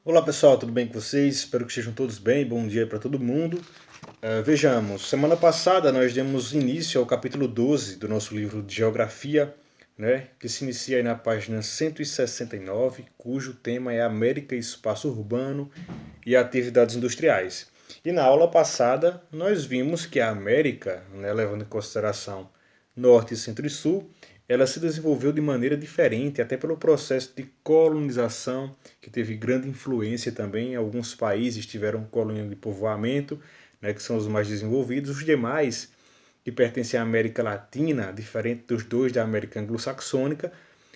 Olá pessoal, tudo bem com vocês? Espero que estejam todos bem. Bom dia para todo mundo. Vejamos, semana passada nós demos início ao capítulo 12 do nosso livro de Geografia, né, que se inicia aí na página 169, cujo tema é América e Espaço Urbano e Atividades Industriais. E na aula passada nós vimos que a América, né, levando em consideração Norte, Centro e Sul, ela se desenvolveu de maneira diferente, até pelo processo de colonização, que teve grande influência também. Alguns países tiveram colônia de povoamento, né, que são os mais desenvolvidos. Os demais, que pertencem à América Latina, diferente dos dois da América Anglo-Saxônica,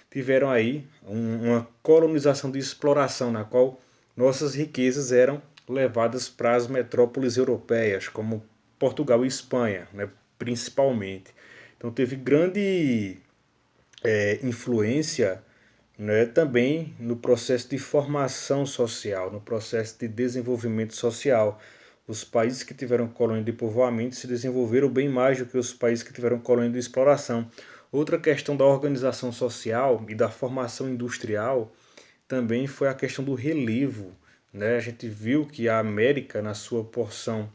tiveram aí uma colonização de exploração, na qual nossas riquezas eram levadas para as metrópoles europeias, como Portugal e Espanha, né, principalmente. Então teve grande influência, né, também no processo de formação social, no processo de desenvolvimento social. Os países que tiveram colônia de povoamento se desenvolveram bem mais do que os países que tiveram colônia de exploração. Outra questão da organização social e da formação industrial também foi a questão do relevo. Né? A gente viu que a América, na sua porção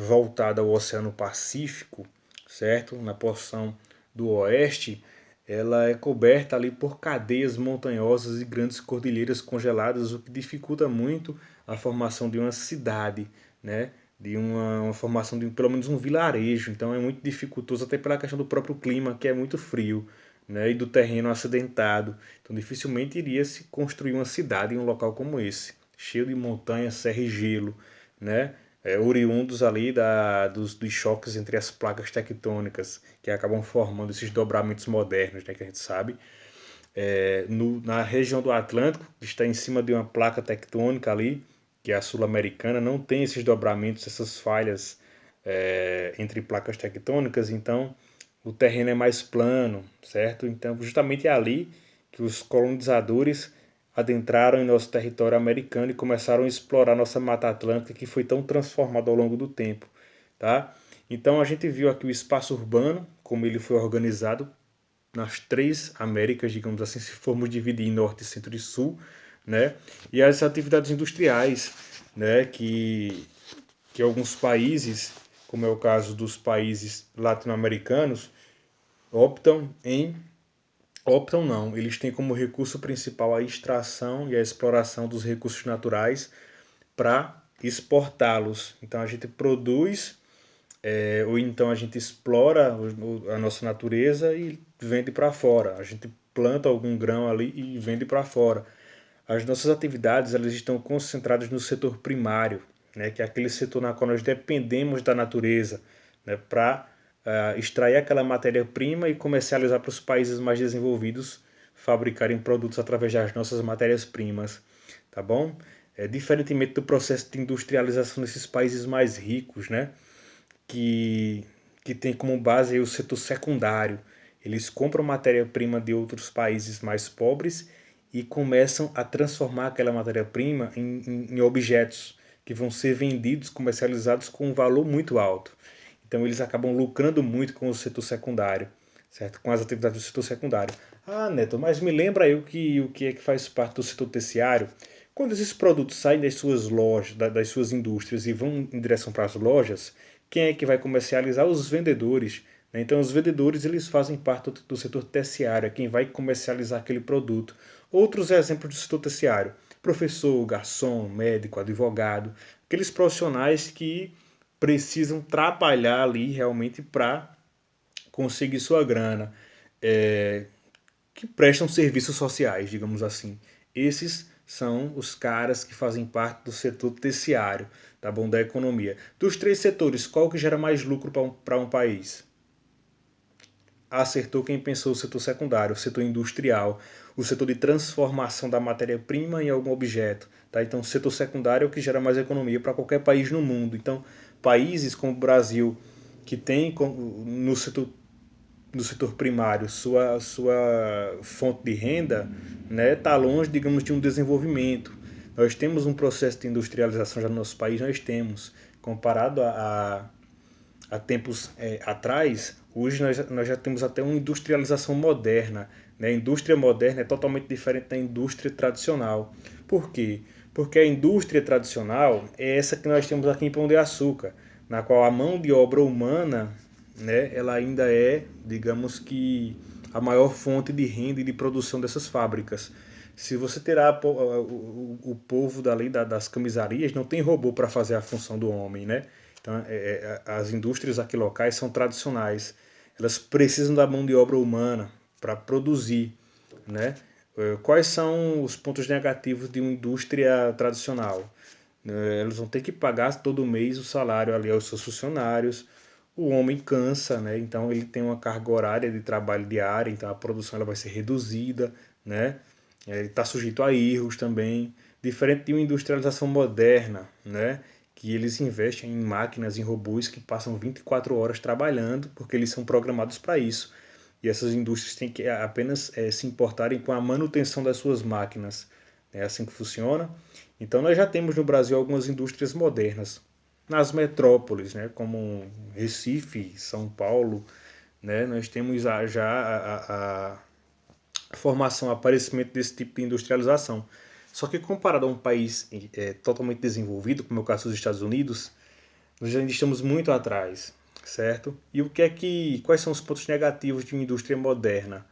voltada ao Oceano Pacífico, certo? Na porção do oeste, ela é coberta ali por cadeias montanhosas e grandes cordilheiras congeladas, o que dificulta muito a formação de uma cidade, né? De uma formação de pelo menos um vilarejo. Então é muito dificultoso até pela questão do próprio clima, que é muito frio, né? E do terreno acidentado. Então dificilmente iria se construir uma cidade em um local como esse, cheio de montanhas, serra e gelo, né? Oriundos ali dos choques entre as placas tectônicas que acabam formando esses dobramentos modernos, né, que a gente sabe. Na região do Atlântico, que está em cima de uma placa tectônica ali, que é a sul-americana, não tem esses dobramentos, essas falhas entre placas tectônicas, então o terreno é mais plano, certo? Então justamente é ali que os colonizadores adentraram em nosso território americano e começaram a explorar nossa Mata Atlântica, que foi tão transformada ao longo do tempo, tá? Então a gente viu aqui o espaço urbano, como ele foi organizado nas três Américas, digamos assim, se formos dividir em Norte, Centro e Sul, né? E as atividades industriais, né? Que alguns países, como é o caso dos países latino-americanos, optam em optam não, eles têm como recurso principal a extração e a exploração dos recursos naturais para exportá-los. Então a gente produz, ou então a gente explora a nossa natureza e vende para fora. A gente planta algum grão ali e vende para fora. As nossas atividades elas estão concentradas no setor primário, né, que é aquele setor na qual nós dependemos da natureza, né, para extrair aquela matéria-prima e comercializar para os países mais desenvolvidos fabricarem produtos através das nossas matérias-primas, tá bom? Diferentemente do processo de industrialização desses países mais ricos, né, que, que tem como base aí o setor secundário. Eles compram matéria-prima de outros países mais pobres e começam a transformar aquela matéria-prima em objetos que vão ser vendidos, comercializados com um valor muito alto. Então eles acabam lucrando muito com o setor secundário, certo? Com as atividades do setor secundário. Ah, Neto, mas me lembra aí o que é que faz parte do setor terciário? Quando esses produtos saem das suas lojas, das suas indústrias e vão em direção para as lojas, quem é que vai comercializar? Os vendedores. Né? Então os vendedores eles fazem parte do setor terciário, é quem vai comercializar aquele produto. Outros exemplos do setor terciário: professor, garçom, médico, advogado, aqueles profissionais que precisam trabalhar ali realmente para conseguir sua grana, que prestam serviços sociais, digamos assim. Esses são os caras que fazem parte do setor terciário, tá bom, da economia. Dos três setores, qual que gera mais lucro para um país? Acertou quem pensou o setor secundário, o setor industrial, o setor de transformação da matéria-prima em algum objeto. Tá? Então, o setor secundário é o que gera mais economia para qualquer país no mundo. Então, países como o Brasil, que tem no setor primário sua fonte de renda, né, está longe, digamos, de um desenvolvimento. Nós temos um processo de industrialização já no nosso país, nós temos, comparado a tempos atrás, Hoje nós já temos até uma industrialização moderna, né? A indústria moderna é totalmente diferente da indústria tradicional. Por quê? Porque a indústria tradicional é essa que nós temos aqui em Pão de Açúcar, na qual a mão de obra humana, né, ela ainda é, digamos que, a maior fonte de renda e de produção dessas fábricas. Se você tirar o povo dali das camisarias, não tem robô para fazer a função do homem, né? Então, as indústrias aqui locais são tradicionais. Elas precisam da mão de obra humana para produzir, né? Quais são os pontos negativos de uma indústria tradicional? Eles vão ter que pagar todo mês o salário ali aos seus funcionários. O homem cansa, né? Então ele tem uma carga horária de trabalho diária, então a produção ela vai ser reduzida, né? Ele está sujeito a erros também, diferente de uma industrialização moderna, né? Que eles investem em máquinas, em robôs que passam 24 horas trabalhando, porque eles são programados para isso. E essas indústrias têm que apenas se importarem com a manutenção das suas máquinas. É assim que funciona. Então nós já temos no Brasil algumas indústrias modernas. Nas metrópoles, né, como Recife, São Paulo, né, nós temos já a formação, o aparecimento desse tipo de industrialização. Só que comparado a um país totalmente desenvolvido, como é o caso dos Estados Unidos, nós ainda estamos muito atrás, certo? E quais são os pontos negativos de uma indústria moderna?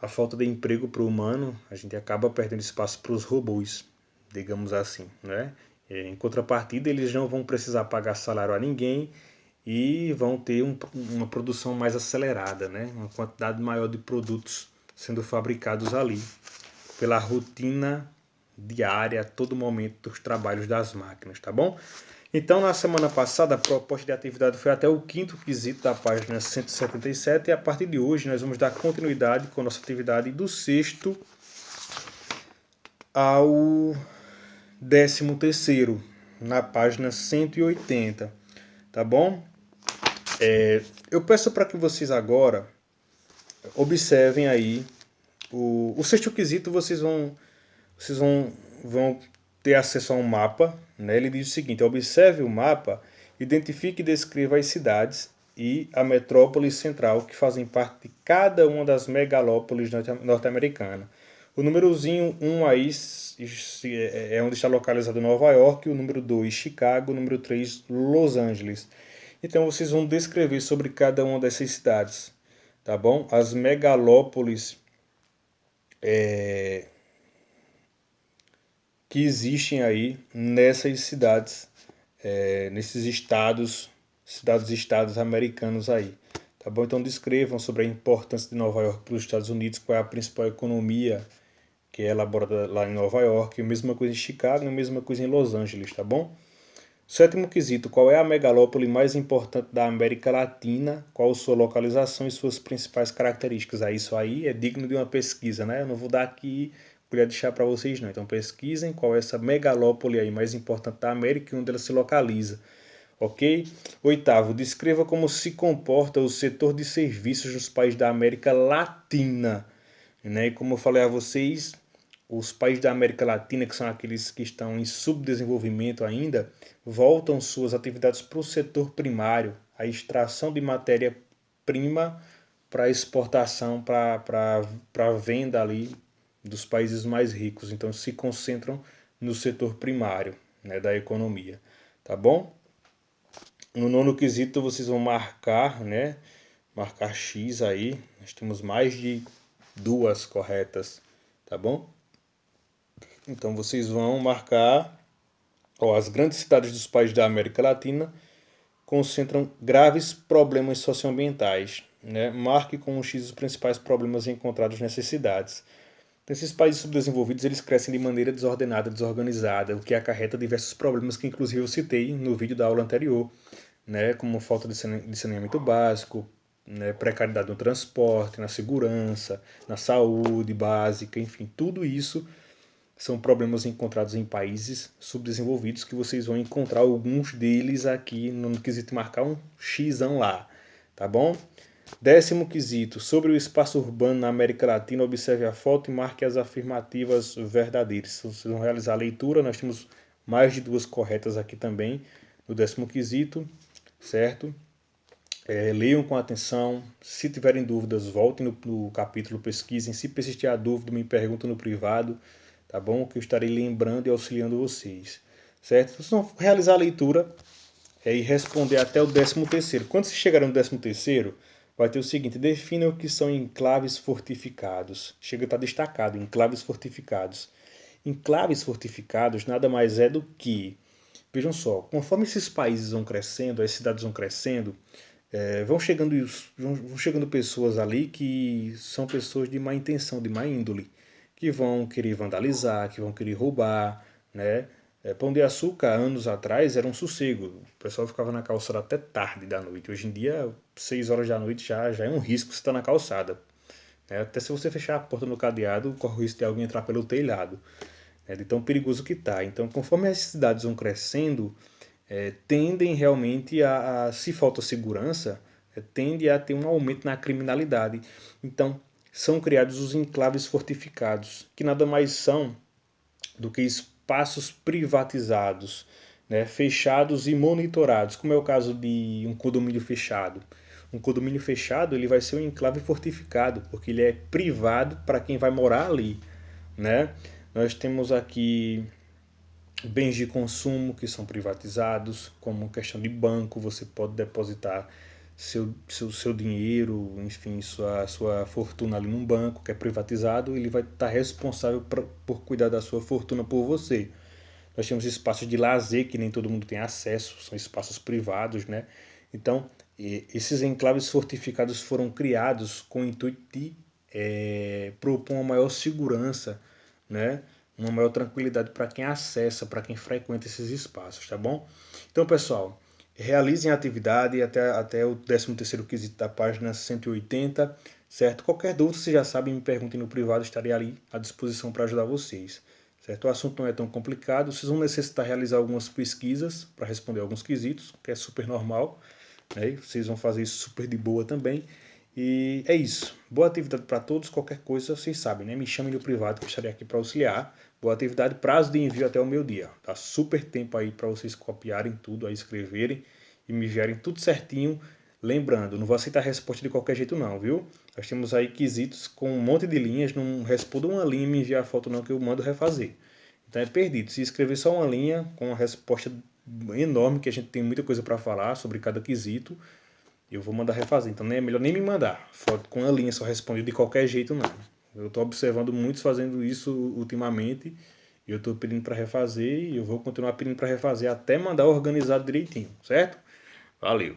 A falta de emprego para o humano, a gente acaba perdendo espaço para os robôs, digamos assim, né? Em contrapartida, eles não vão precisar pagar salário a ninguém e vão ter uma produção mais acelerada, né? Uma quantidade maior de produtos sendo fabricados ali, pela rotina diária, a todo momento dos trabalhos das máquinas, tá bom? Então, na semana passada, a proposta de atividade foi até o quinto quesito da página 177 e a partir de hoje nós vamos dar continuidade com a nossa atividade do sexto ao 13º, na página 180, tá bom? Eu peço para que vocês agora observem aí o sexto quesito, vocês vão ter acesso a um mapa, né? Ele diz o seguinte: observe o mapa, identifique e descreva as cidades e a metrópole central que fazem parte de cada uma das megalópolis norte-americanas. O númerozinho 1 aí é onde está localizado Nova York, o número 2 Chicago, o número 3 Los Angeles. Então vocês vão descrever sobre cada uma dessas cidades, tá bom? As megalópolis que existem aí nessas cidades, nesses estados americanos aí. Tá bom? Então descrevam sobre a importância de Nova York para os Estados Unidos, qual é a principal economia que é elaborada lá em Nova York, a mesma coisa em Chicago, a mesma coisa em Los Angeles, tá bom? Sétimo quesito, qual é a megalópole mais importante da América Latina, qual sua localização e suas principais características? Isso aí é digno de uma pesquisa, né? Eu não vou dar aqui colher de chá para vocês não. Então pesquisem qual é essa megalópole aí mais importante da América e onde ela se localiza. Ok? Oitavo, descreva como se comporta o setor de serviços nos países da América Latina. Né? E como eu falei a vocês, os países da América Latina, que são aqueles que estão em subdesenvolvimento ainda, voltam suas atividades para o setor primário, a extração de matéria-prima para exportação, para a venda ali dos países mais ricos. Então se concentram no setor primário, né, da economia. Tá bom? No nono quesito vocês vão marcar, né? Marcar X aí. Nós temos mais de duas corretas, tá bom? Então vocês vão marcar, as grandes cidades dos países da América Latina concentram graves problemas socioambientais, né? Marque com um X os principais problemas encontrados nessas cidades. Então, esses países subdesenvolvidos eles crescem de maneira desordenada, desorganizada, o que acarreta diversos problemas que inclusive eu citei no vídeo da aula anterior, né? Como falta de saneamento básico, né? Precariedade no transporte, na segurança, na saúde básica, enfim, tudo isso são problemas encontrados em países subdesenvolvidos que vocês vão encontrar alguns deles aqui no quesito marcar um X lá, tá bom? Décimo quesito, sobre o espaço urbano na América Latina, observe a foto e marque as afirmativas verdadeiras. Vocês vão realizar a leitura, nós temos mais de duas corretas aqui também, no décimo quesito, certo? Leiam com atenção. Se tiverem dúvidas, voltem no capítulo, pesquisem. Se persistir a dúvida, me perguntem no privado, tá bom? Que eu estarei lembrando e auxiliando vocês, certo? Vocês vão realizar a leitura e responder até o 13º. Quando vocês chegarem no 13º, vai ter o seguinte: defina o que são enclaves fortificados. Chega a estar destacado, enclaves fortificados. Enclaves fortificados nada mais é do que, vejam só, conforme esses países vão crescendo, as cidades vão crescendo, vão chegando pessoas ali que são pessoas de má intenção, de má índole, que vão querer vandalizar, que vão querer roubar, né? Pão de Açúcar, anos atrás, era um sossego. O pessoal ficava na calçada até tarde da noite. Hoje em dia, 6 horas da noite já é um risco você estar na calçada. Até se você fechar a porta no cadeado, corre o risco de alguém entrar pelo telhado. De tão perigoso que está. Então, conforme as cidades vão crescendo, tendem realmente se falta segurança, tende a ter um aumento na criminalidade. Então, são criados os enclaves fortificados, que nada mais são do que espaços privatizados, né, fechados e monitorados, como é o caso de um condomínio fechado. Um condomínio fechado ele vai ser um enclave fortificado, porque ele é privado para quem vai morar ali, né? Nós temos aqui bens de consumo que são privatizados, como questão de banco, você pode depositar seu dinheiro, enfim, sua fortuna ali num banco que é privatizado, ele vai estar responsável por cuidar da sua fortuna por você. Nós temos espaços de lazer que nem todo mundo tem acesso, são espaços privados, né? Então, esses enclaves fortificados foram criados com o intuito de propor uma maior segurança, né? Uma maior tranquilidade para quem acessa, para quem frequenta esses espaços, tá bom? Então, pessoal, realizem a atividade até o 13º quesito da página 180, certo? Qualquer dúvida, vocês já sabem, me perguntem no privado, estarei ali à disposição para ajudar vocês, certo? O assunto não é tão complicado, vocês vão necessitar realizar algumas pesquisas para responder alguns quesitos, que é super normal, né? Vocês vão fazer isso super de boa também. E é isso. Boa atividade para todos. Qualquer coisa, vocês sabem, né? Me chamem no privado que eu estarei aqui para auxiliar. Boa atividade. Prazo de envio até o meio-dia. Tá super tempo aí para vocês copiarem tudo, aí escreverem e me enviarem tudo certinho. Lembrando, não vou aceitar a resposta de qualquer jeito não, viu? Nós temos aí quesitos com um monte de linhas. Não responda uma linha e me enviar a foto não, que eu mando refazer. Então é perdido. Se escrever só uma linha com uma resposta enorme, que a gente tem muita coisa para falar sobre cada quesito, eu vou mandar refazer. Então é melhor nem me mandar foto com a linha só respondida de qualquer jeito, não. Eu estou observando muitos fazendo isso ultimamente. E eu estou pedindo para refazer e eu vou continuar pedindo para refazer até mandar organizado direitinho, certo? Valeu!